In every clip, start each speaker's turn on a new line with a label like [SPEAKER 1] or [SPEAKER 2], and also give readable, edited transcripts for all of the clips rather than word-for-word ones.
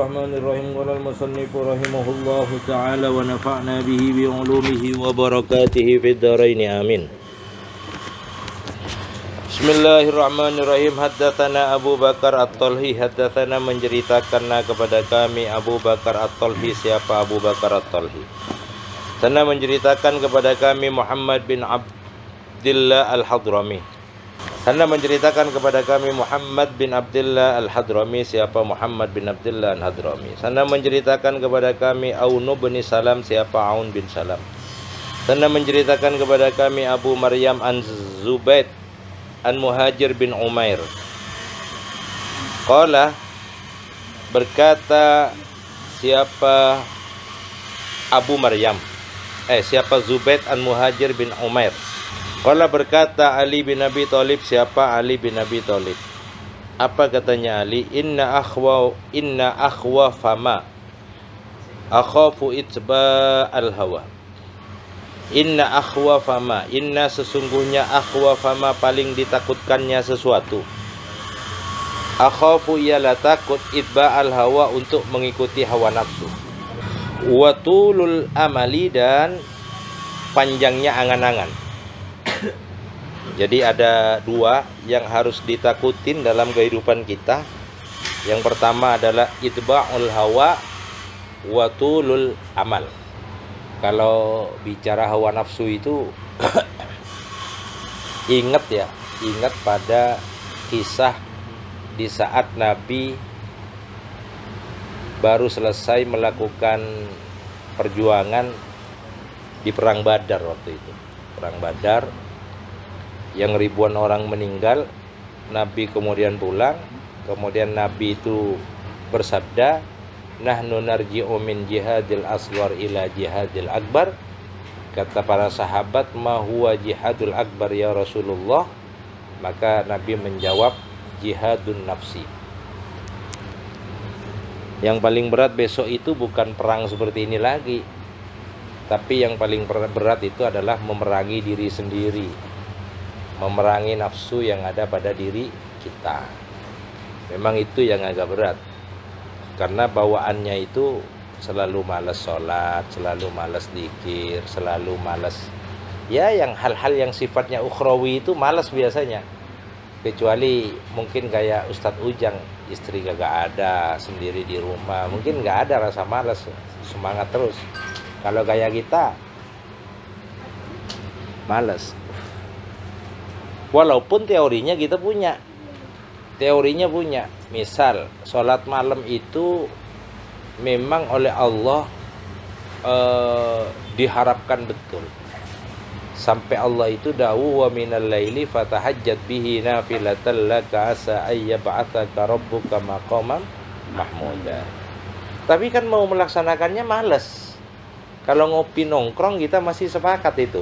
[SPEAKER 1] Bismillahirrahmanirrahim. Qala al-musannif rahimahullahu ta'ala wa nafa'na bihi bi 'ulumihi wa barakatihi fid dharain amin. Bismillahirrahmanirrahim. Haddatsana Abu Bakar At-Talhi, haddatsana menceritakan kepada kami Abu Bakar At-Talhi. Siapa Abu Bakar At-Talhi? Sana menceritakan kepada kami Muhammad bin Abdullah Al-Hadrami. Sana menceritakan kepada kami Muhammad bin Abdullah Al-Hadrami. Siapa Muhammad bin Abdullah Al-Hadrami? Sana menceritakan kepada kami Aun bin Salam. Siapa Aun bin Salam? Sana menceritakan kepada kami Abu Maryam An-Zubaid An-Muhajir bin Umair. Qala, berkata siapa Abu Maryam, siapa Zubaid An-Muhajir bin Umair. Qala, berkata Ali bin Abi Thalib. Siapa Ali bin Abi Thalib? Apa katanya Ali? Inna akhwa fama akhafu itba al-hawa. Inna akhwa fama, inna sesungguhnya akhwa fama paling ditakutkannya sesuatu. Akhafu ialah takut, itba al-hawa untuk mengikuti hawa nafsu. Wa tulul amali, dan panjangnya angan-angan. Jadi ada dua yang harus ditakutin dalam kehidupan kita. Yang pertama adalah itba'ul hawa wa tulul amal. Kalau bicara hawa nafsu itu ingat pada kisah di saat Nabi baru selesai melakukan perjuangan di perang Badar waktu itu. Perang Badar yang ribuan orang meninggal. Nabi kemudian pulang. Kemudian Nabi itu bersabda, nahnu narji'u min jihadil asghar ila jihadil akbar. Kata para sahabat, ma huwa jihadul akbar ya Rasulullah? Maka Nabi menjawab, jihadun nafsi. Yang paling berat besok itu bukan perang seperti ini lagi, tapi yang paling berat itu adalah memerangi diri sendiri, memerangi nafsu yang ada pada diri kita. Memang itu yang agak berat, karena bawaannya itu selalu malas sholat, selalu malas dzikir, selalu malas, ya yang hal-hal yang sifatnya ukhrawi itu malas biasanya. Kecuali mungkin kayak Ustadz Ujang, istri kagak ada, sendiri di rumah, mungkin nggak ada rasa malas, semangat terus. Kalau kayak kita malas. Walaupun teorinya kita punya. Misal sholat malam itu memang oleh Allah diharapkan betul. Sampai Allah itu dawu, wa minal laili fatahajjat bihi nafilatan laka asa ayyab'atsaka rabbuka maqaman mahmuda. Tapi kan mau melaksanakannya malas. Kalau ngopi nongkrong kita masih sepakat itu.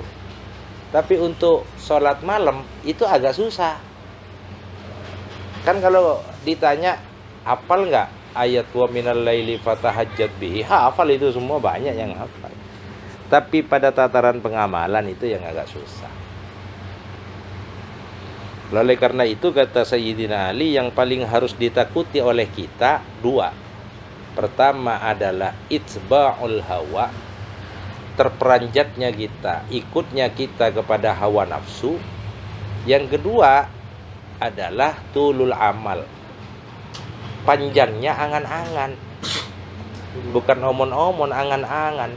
[SPEAKER 1] Tapi untuk sholat malam itu agak susah. Kan kalau ditanya, hafal nggak ayat wa minal laili fatahajjat bihi? Hafal itu semua, banyak yang hafal. Tapi pada tataran pengamalan itu yang agak susah. Oleh karena itu kata Sayyidina Ali, yang paling harus ditakuti oleh kita dua. Pertama adalah itba'ul hawa, terperanjatnya kita, ikutnya kita kepada hawa nafsu. Yang kedua adalah tulul amal, panjangnya angan-angan. Bukan omon-omon, angan-angan.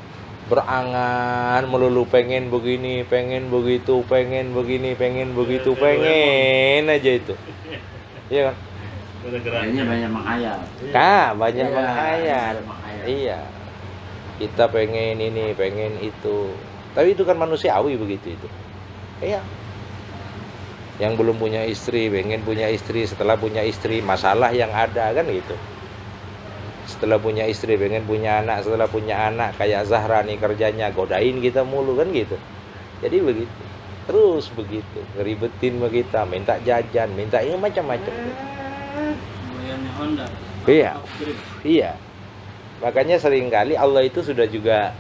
[SPEAKER 1] Berangan melulu, pengen begini, pengen begitu, pengen begini, pengen begitu, pengen aja itu. Iya kan?
[SPEAKER 2] Banyak menghayal.
[SPEAKER 1] Banyak menghayal. Iya. Kita pengen ini, pengen itu. Tapi itu kan manusiawi begitu itu. Iya. Yang belum punya istri, pengen punya istri. Setelah punya istri, masalah yang ada kan gitu. Setelah punya istri, pengen punya anak. Setelah punya anak, kayak Zahra nih kerjanya, godain kita mulu kan gitu. Jadi begitu. Terus begitu. Ngeribetin sama kita, minta jajan, minta ini macam-macam. Iya. Iya. Makanya seringkali Allah itu sudah juga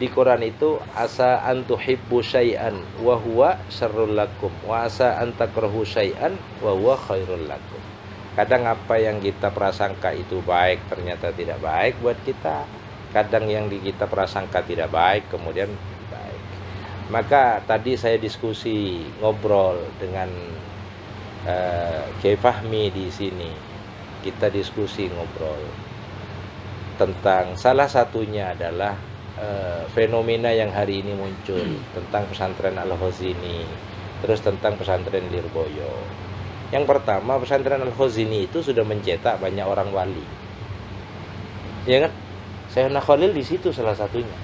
[SPEAKER 1] di Quran itu, asa antuhibbu syai'an wa huwa syarrul lakum wa asa antakrahu syai'an wa huwa khairul lakum. Kadang apa yang kita prasangka itu baik ternyata tidak baik buat kita. Kadang yang kita prasangka tidak baik kemudian baik. Maka tadi saya diskusi ngobrol dengan Kiai Fahmi di sini. Kita diskusi ngobrol tentang salah satunya adalah fenomena yang hari ini muncul tentang pesantren Al-Khazini, terus tentang pesantren Lirboyo. Yang pertama, pesantren Al-Khazini itu sudah mencetak banyak orang wali, ya kan? Syekhna Khalil di situ salah satunya.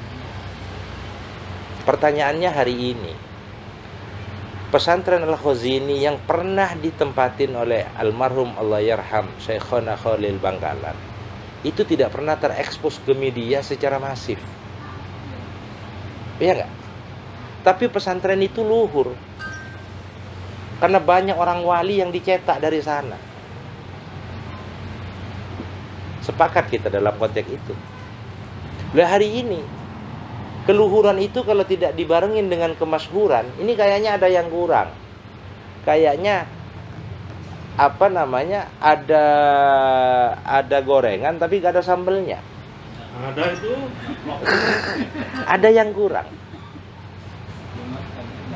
[SPEAKER 1] Pertanyaannya hari ini, pesantren Al-Khazini yang pernah ditempatin oleh almarhum Allahyarham Syekhna Khalil Bangkalan itu tidak pernah terekspos ke media secara masif, iya nggak? Tapi pesantren itu luhur karena banyak orang wali yang dicetak dari sana. Sepakat kita dalam konteks itu. Lah hari ini keluhuran itu kalau tidak dibarengin dengan kemasyhuran, ini kayaknya ada yang kurang. Kayaknya apa namanya? Ada gorengan tapi gak ada sambelnya.
[SPEAKER 2] Ada itu.
[SPEAKER 1] Ada yang kurang.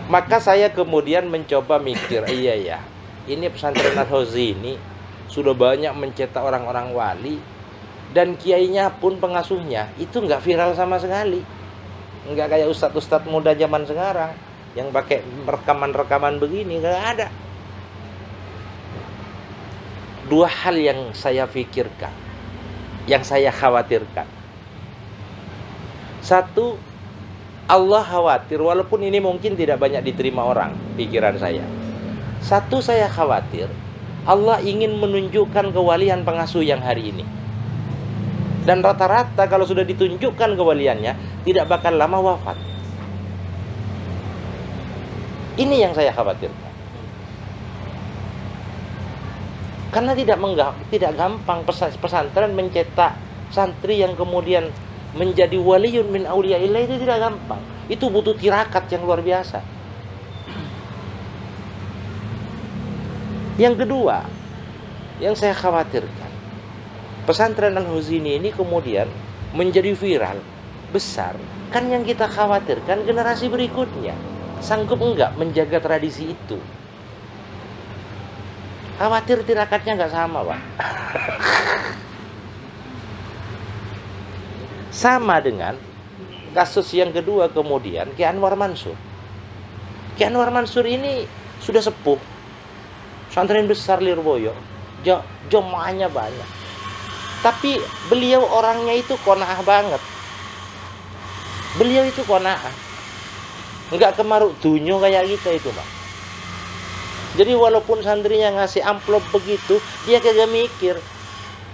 [SPEAKER 1] Maka saya kemudian mencoba mikir, iya ya, ini pesantren Al-Khazini sudah banyak mencetak orang-orang wali, dan kiainya pun pengasuhnya itu nggak viral sama sekali, nggak kayak ustadz-ustadz muda zaman sekarang yang pakai rekaman-rekaman begini, nggak ada. Dua hal yang saya pikirkan, yang saya khawatirkan. Satu, Allah khawatir, walaupun ini mungkin tidak banyak diterima orang, pikiran saya. Satu, saya khawatir Allah ingin menunjukkan kewalian pengasuh yang hari ini. Dan rata-rata kalau sudah ditunjukkan kewaliannya, tidak bakal lama wafat. Ini yang saya khawatirkan. Karena tidak gampang pesantren mencetak santri yang kemudian menjadi waliyun min auliyaillah, itu tidak gampang. Itu butuh tirakat yang luar biasa. Yang kedua, yang saya khawatirkan, pesantren Al-Khazini ini kemudian menjadi viral, besar. Kan yang kita khawatirkan generasi berikutnya sanggup enggak menjaga tradisi itu. Khawatir tirakatnya enggak sama, Pak. Sama dengan kasus yang kedua kemudian Ki Anwar Mansur. Ki Anwar Mansur ini sudah sepuh, pesantren besar Lirboyo, jemaahnya banyak. Tapi beliau orangnya itu qanaah banget. Beliau itu qanaah, enggak kemaruk dunyo kayak kita itu, Pak. Jadi walaupun santrinya ngasih amplop begitu, dia kagak mikir.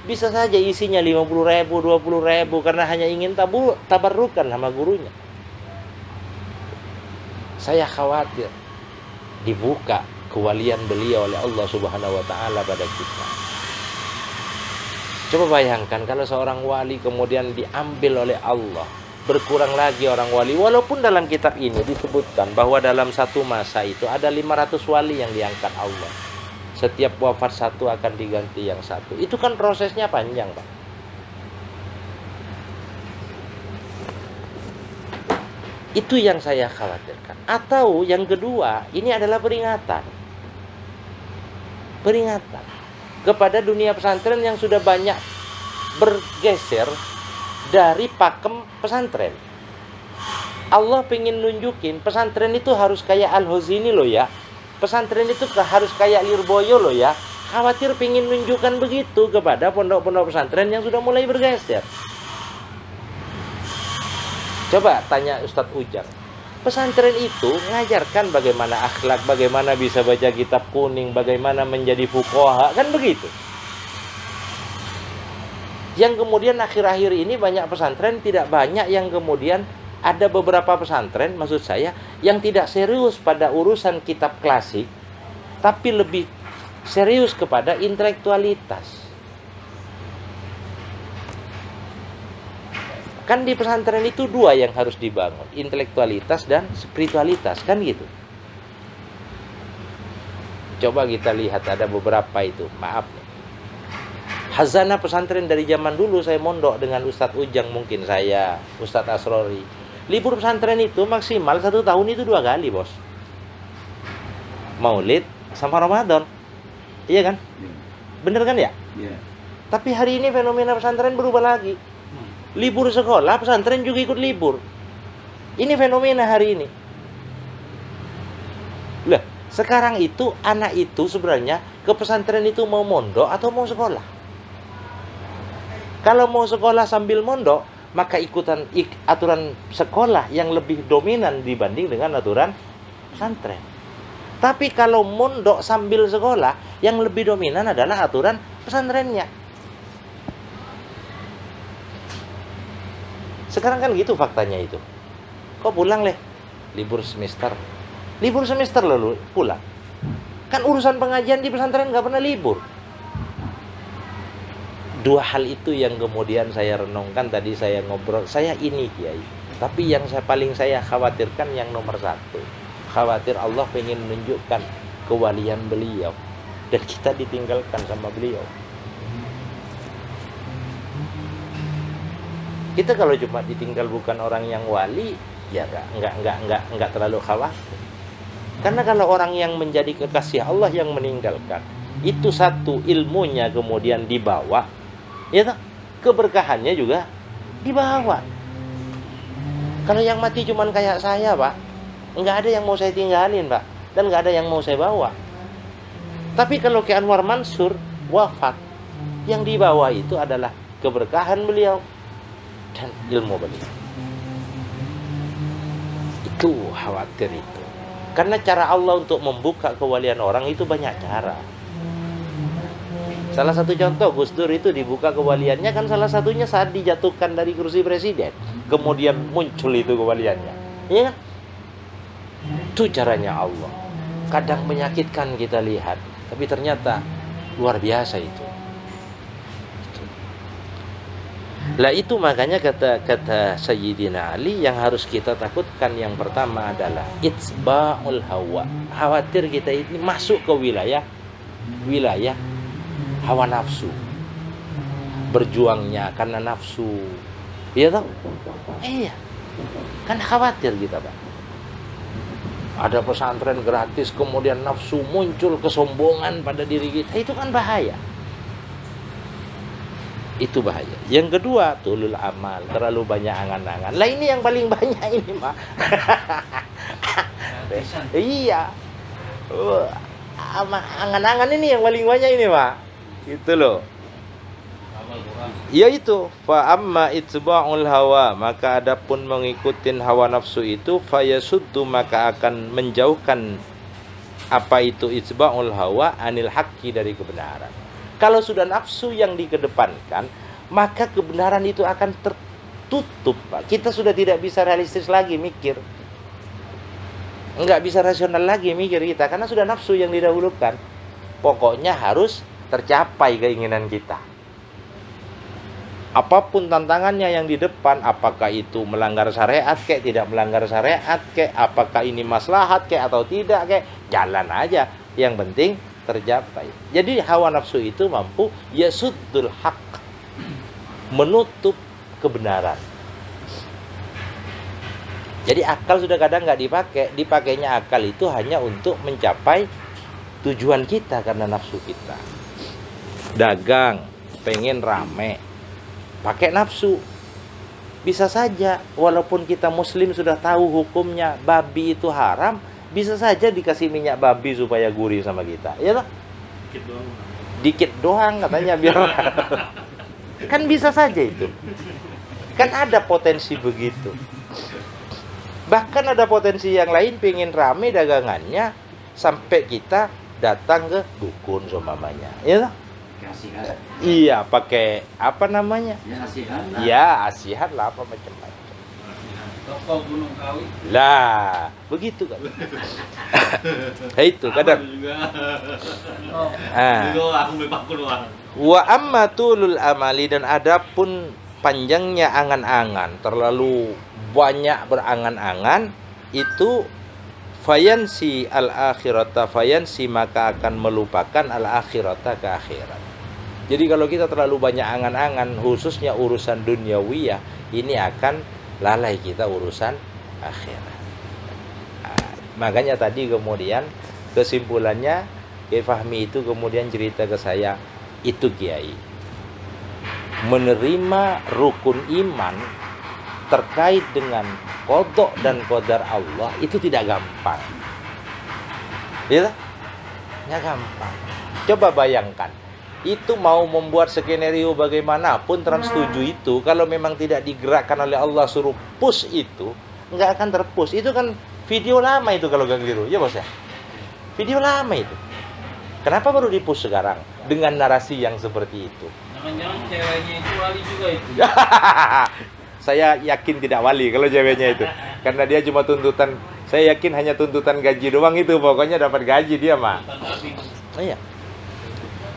[SPEAKER 1] Bisa saja isinya 50.000, 20.000 karena hanya ingin tabarrukan sama gurunya. Saya khawatir dibuka kewalian beliau oleh Allah Subhanahu wa taala pada kita. Coba bayangkan kalau seorang wali kemudian diambil oleh Allah, berkurang lagi orang wali. Walaupun dalam kitab ini disebutkan bahwa dalam satu masa itu ada 500 wali yang diangkat Allah. Setiap wafat satu akan diganti yang satu. Itu kan prosesnya panjang, Pak. Itu yang saya khawatirkan. Atau yang kedua, ini adalah peringatan. Peringatan kepada dunia pesantren yang sudah banyak bergeser dari pakem pesantren. Allah pengen nunjukin pesantren itu harus kayak Al-Khazini loh ya. Pesantren itu harus kayak Lirboyo loh ya. Khawatir pengen nunjukkan begitu kepada pondok-pondok pesantren yang sudah mulai bergeser. Coba tanya Ustadz Ujang. Pesantren itu mengajarkan bagaimana akhlak, bagaimana bisa baca kitab kuning, bagaimana menjadi fuqaha, kan begitu. Yang kemudian akhir-akhir ini banyak pesantren, tidak banyak yang kemudian ada beberapa pesantren, maksud saya, yang tidak serius pada urusan kitab klasik, tapi lebih serius kepada intelektualitas. Kan di pesantren itu dua yang harus dibangun, intelektualitas dan spiritualitas, kan gitu. Coba kita lihat ada beberapa itu, maaf nih. Hazanah pesantren dari zaman dulu saya mondok dengan Ustadz Ujang, mungkin saya, Ustadz Asrori. Libur pesantren itu maksimal 1 tahun itu 2 kali, bos. Maulid sama Ramadan. Iya kan? Bener kan ya?
[SPEAKER 2] Iya.
[SPEAKER 1] Tapi hari ini fenomena pesantren berubah lagi. Libur sekolah, pesantren juga ikut libur. Ini fenomena hari ini. Lah, sekarang itu anak itu sebenarnya ke pesantren itu mau mondok atau mau sekolah? Kalau mau sekolah sambil mondok, maka ikutan aturan sekolah yang lebih dominan dibanding dengan aturan pesantren. Tapi kalau mondok sambil sekolah, yang lebih dominan adalah aturan pesantrennya. Sekarang kan gitu faktanya itu. Kok pulang leh? Libur semester. Libur semester lalu pulang. Kan urusan pengajian di pesantren nggak pernah libur. 2 hal itu yang kemudian saya renungkan tadi, saya ngobrol. Saya ini Kiai. Tapi yang paling saya khawatirkan yang nomor 1. Khawatir Allah pengen menunjukkan kewalian beliau. Dan kita ditinggalkan sama beliau. Kita kalau cuma ditinggal bukan orang yang wali, ya enggak terlalu khawatir. Karena kalau orang yang menjadi kekasih Allah yang meninggalkan, itu satu ilmunya kemudian dibawa, ya toh? Keberkahannya juga dibawa. Kalau yang mati cuman kayak saya, Pak, enggak ada yang mau saya tinggalin, Pak, dan enggak ada yang mau saya bawa. Tapi kalau Ki Anwar Mansur wafat, yang dibawa itu adalah keberkahan beliau dan ilmu beliau. Itu khawatir itu. Karena cara Allah untuk membuka kewalian orang itu banyak cara. Salah satu contoh, Gus Dur itu dibuka kewaliannya kan salah satunya saat dijatuhkan dari kursi presiden. Kemudian muncul itu kewaliannya. Iya kan? Itu caranya Allah. Kadang menyakitkan kita lihat, tapi ternyata luar biasa itu. Lah itu makanya kata Sayyidina Ali yang harus kita takutkan yang pertama adalah itsba'ul hawa. Khawatir kita ini masuk ke wilayah hawa nafsu. Berjuangnya karena nafsu. Iya toh? Iya. Kan khawatir kita, Pak. Ada pesantren gratis kemudian nafsu muncul, kesombongan pada diri kita. Itu kan bahaya. Itu bahaya. Yang kedua, tulul amal, terlalu banyak angan-angan. Lah ini yang paling banyak ini, Pak. Iya. Angan-angan ini yang paling banyak ini, Pak. Itu loh. Ya itu, fa amma itba'ul hawa, maka adapun mengikuti hawa nafsu itu fayasuddu, maka akan menjauhkan apa itu itba'ul hawa anil haqqi, dari kebenaran. Kalau sudah nafsu yang dikedepankan, maka kebenaran itu akan tertutup, Pak. Kita sudah tidak bisa realistis lagi mikir. Enggak bisa rasional lagi mikir kita, karena sudah nafsu yang didahulukan. Pokoknya harus tercapai keinginan kita. Apapun tantangannya yang di depan, apakah itu melanggar syariat kek, tidak melanggar syariat kek, apakah ini maslahat kek atau tidak kek, jalan aja. Yang penting tercapai. Jadi hawa nafsu itu mampu yasuddul haq, menutup kebenaran. Jadi akal sudah kadang nggak dipakai. Dipakainya akal itu hanya untuk mencapai tujuan kita karena nafsu kita. Dagang, pengen rame, pakai nafsu. Bisa saja, walaupun kita muslim sudah tahu hukumnya babi itu haram, bisa saja dikasih minyak babi supaya gurih sama kita, ya toh? Dikit doang katanya biar. Kan bisa saja itu. Kan ada potensi begitu. Bahkan ada potensi yang lain, pengen rame dagangannya sampai kita datang ke dukun seumpamanya, ya toh?
[SPEAKER 2] Asihat.
[SPEAKER 1] Iya, pakai apa namanya?
[SPEAKER 2] Ya asihat.
[SPEAKER 1] Ya, asihat lah, apa macam-macam.
[SPEAKER 3] Toko Gunung Kawi.
[SPEAKER 1] Lah, begitu kan. Itu kadang. Wa amma tulul amali, dan adapun panjangnya angan-angan, terlalu banyak berangan-angan, itu fayansi al-akhirata, fayansi maka akan melupakan al-akhirata, ke akhirat. Jadi kalau kita terlalu banyak angan-angan, khususnya urusan duniawiyah, ini akan lalai kita urusan akhirat. Nah, makanya tadi kemudian kesimpulannya, Kiai Fahmi itu kemudian cerita ke saya, itu Kiai, menerima rukun iman terkait dengan qada dan qadar Allah itu tidak gampang. Ya, nggak gampang. Coba bayangkan, itu mau membuat skenario bagaimanapun Trans 7 itu, kalau memang tidak digerakkan oleh Allah suruh push itu, nggak akan terpush. Itu kan video lama itu kalau gak keliru, ya bos ya. Video lama itu. Kenapa baru dipush sekarang dengan narasi yang seperti itu?
[SPEAKER 3] Jangan-jangan ceweknya itu wali juga itu.
[SPEAKER 1] Saya yakin tidak wali kalau ceweknya itu, karena dia cuma tuntutan. Saya yakin hanya tuntutan gaji doang itu, pokoknya dapat gaji dia mah. Iya.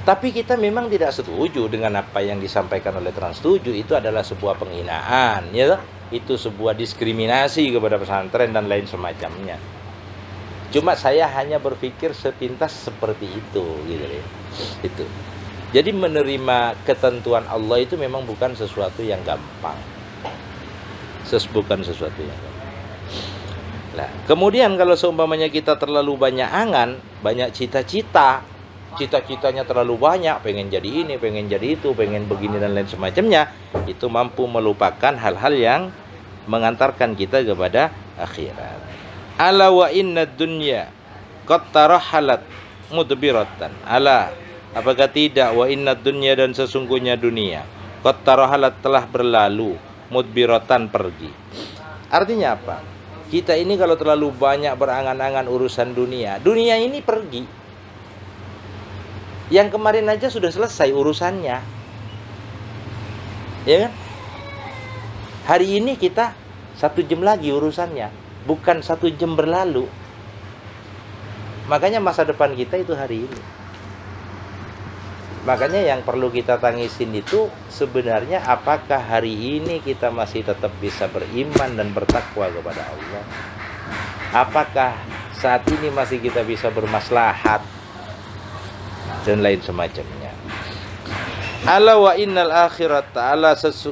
[SPEAKER 1] Tapi kita memang tidak setuju dengan apa yang disampaikan oleh Trans 7. Itu adalah sebuah penghinaan, ya. Itu sebuah diskriminasi kepada pesantren dan lain semacamnya. Cuma saya hanya berpikir sepintas seperti itu, gitu ya. Itu. Jadi menerima ketentuan Allah itu memang bukan sesuatu yang gampang. Bukan sesuatu yang gampang. Nah, kemudian kalau seumpamanya kita terlalu banyak angan, banyak cita-cita, cita-citanya terlalu banyak, pengen jadi ini, pengen jadi itu, pengen begini dan lain semacamnya, itu mampu melupakan hal-hal yang mengantarkan kita kepada akhirat. Ala wa inna dunya qad tarahalat mudbiratan. Ala, apakah tidak, wa inna dunya, dan sesungguhnya dunia, qad tarahalat, telah berlalu, mudbiratan, pergi. Artinya apa? Kita ini kalau terlalu banyak berangan-angan urusan dunia, dunia ini pergi. Yang kemarin aja sudah selesai urusannya, ya kan? Hari ini kita 1 jam lagi urusannya, bukan 1 jam berlalu. Makanya masa depan kita itu hari ini. Makanya yang perlu kita tangisin itu sebenarnya, apakah hari ini kita masih tetap bisa beriman dan bertakwa kepada Allah? Apakah saat ini masih kita bisa bermaslahat dan lain semacamnya? Ala wa innal akhirata,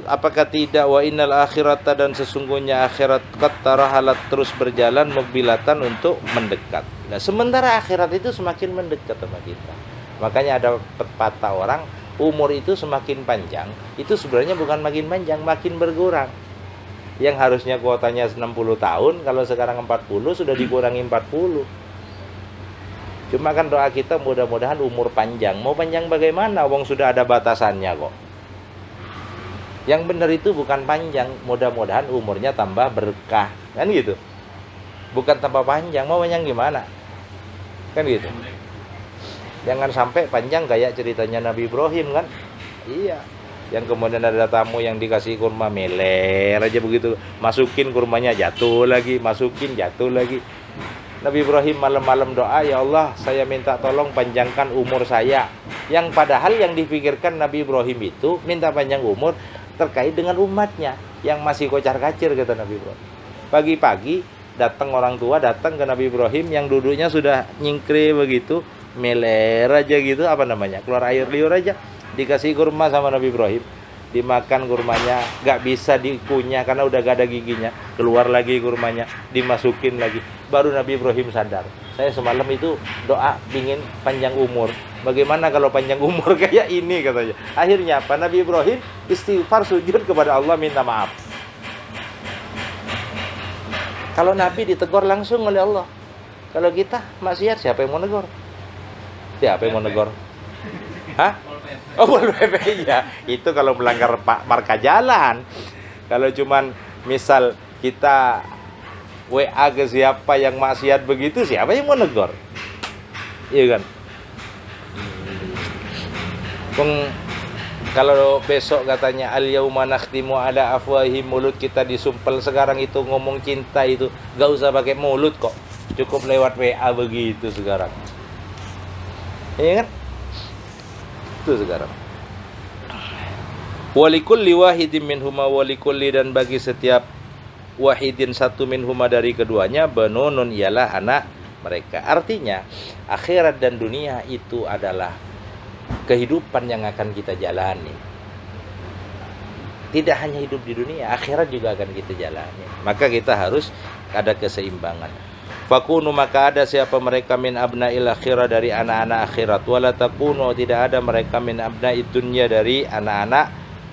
[SPEAKER 1] apakah tidak, wa innal akhirata, dan sesungguhnya akhirat, qad tarahalat, terus berjalan, mobilatan, untuk mendekat. Nah, sementara akhirat itu semakin mendekat sama kita. Makanya ada pepatah orang, umur itu semakin panjang, itu sebenarnya bukan makin panjang, makin berkurang. Yang harusnya kuotanya 60 tahun, kalau sekarang 40, sudah dikurangi 40. Cuma kan doa kita mudah-mudahan umur panjang. Mau panjang bagaimana? Wong sudah ada batasannya kok. Yang benar itu bukan panjang, mudah-mudahan umurnya tambah berkah. Kan gitu. Bukan tambah panjang, mau panjang gimana? Kan gitu. Jangan sampai panjang kayak ceritanya Nabi Ibrahim kan. Iya. Yang kemudian ada tamu yang dikasih kurma, meler aja begitu. Masukin kurmanya, jatuh lagi. Masukin, jatuh lagi. Nabi Ibrahim malam-malam doa, ya Allah, saya minta tolong panjangkan umur saya. Yang padahal yang dipikirkan Nabi Ibrahim itu minta panjang umur terkait dengan umatnya yang masih kocar-kacir, kata Nabi Ibrahim. Pagi-pagi datang orang tua, datang ke Nabi Ibrahim yang duduknya sudah nyingkre begitu, meler aja gitu, apa namanya, keluar air liur aja. Dikasih kurma sama Nabi Ibrahim, dimakan kurmanya, gak bisa dikunyah karena udah gak ada giginya. Keluar lagi kurmanya, dimasukin lagi. Baru Nabi Ibrahim sadar, saya semalam itu doa pingin panjang umur. Bagaimana kalau panjang umur kayak ini, katanya. Akhirnya apa? Nabi Ibrahim istighfar, sujud kepada Allah, minta maaf. Kalau Nabi ditegur langsung oleh Allah. Kalau kita maksiat, siapa yang mau negur? Siapa yang mau negur? Hah? Oh, Pol PP, ya. Itu kalau melanggar marka jalan. Kalau cuman misal kita WA ke siapa yang maksiat begitu, siapa yang mau negur? Iya kan? Kalau besok katanya al-yauma nakhtimu ala afwahihim, mulut kita disumpel. Sekarang itu ngomong cinta itu gak usah pakai mulut kok, cukup lewat WA begitu sekarang. Iya kan? Itu sekarang. Walikulli wahidin minhuma, walikulli, dan bagi setiap wahidin satu minhuma dari keduanya, banunun, ialah anak mereka. Artinya akhirat dan dunia itu adalah kehidupan yang akan kita jalani. Tidak hanya hidup di dunia, akhirat juga akan kita jalani. Maka kita harus ada keseimbangan. Fakunu, maka ada siapa mereka min abna'il akhirah, dari anak-anak akhirat. Wala takunu, tidak ada mereka min abna'id dunya, dari anak-anak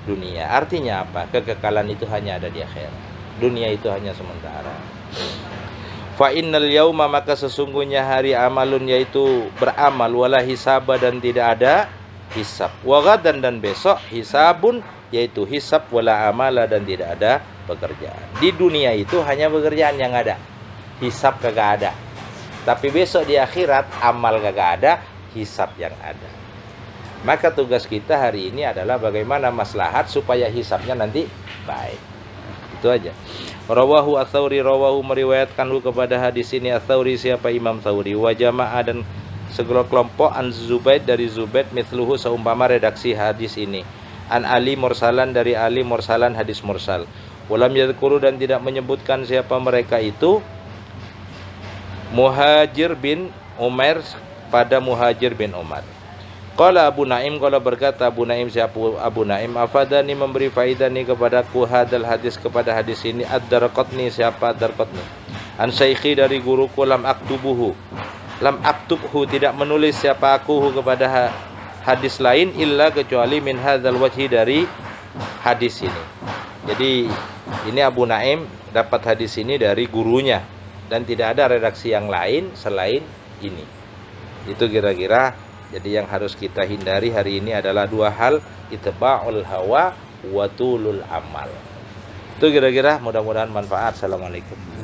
[SPEAKER 1] dunia. Artinya apa? Kekekalan itu hanya ada di akhirat. Dunia itu hanya sementara. Fa innal yauma, maka sesungguhnya hari amalun, yaitu beramal, wala hisaba, dan tidak ada hisab. Wa ghadan, dan besok hisabun, yaitu hisab, wala amala, dan tidak ada pekerjaan. Di dunia itu hanya pekerjaan yang ada, hisab kagak ada. Tapi besok di akhirat amal kagak ada, hisab yang ada. Maka tugas kita hari ini adalah bagaimana maslahat supaya hisabnya nanti baik. Itu aja. Rawahu Ats-Tsauri, rawahu, meriwayatkan kepada hadis ini Ats-Tsauri, siapa Imam Tsauri, wa jama'a, dan segala kelompok, an Zubaid, dari Zubaid, mithluhu, seumpama redaksi hadis ini, an Ali mursalan, dari Ali mursalan, hadis mursal. Walam yadhkuru, dan tidak menyebutkan siapa mereka itu, Muhajir bin Umair, pada Muhajir bin Umar. Qala Abu Naim, qala berkata Abu Naim, siapa Abu Naim, afadani, memberi faidani kepadaku, hadal hadis, kepada hadis ini, ad-Darqutni, siapa Darqutni, an syaikhi, dari guruku, lam aktubhu, tidak menulis siapa aku kepada hadis lain, illa, kecuali min hadzal wajhi, dari hadis ini. Jadi ini Abu Naim dapat hadis ini dari gurunya, dan tidak ada redaksi yang lain selain ini. Itu kira-kira. Jadi yang harus kita hindari hari ini adalah dua hal, itba'ul hawa wa tulul amal. Itu kira-kira, mudah-mudahan manfaat. Assalamualaikum.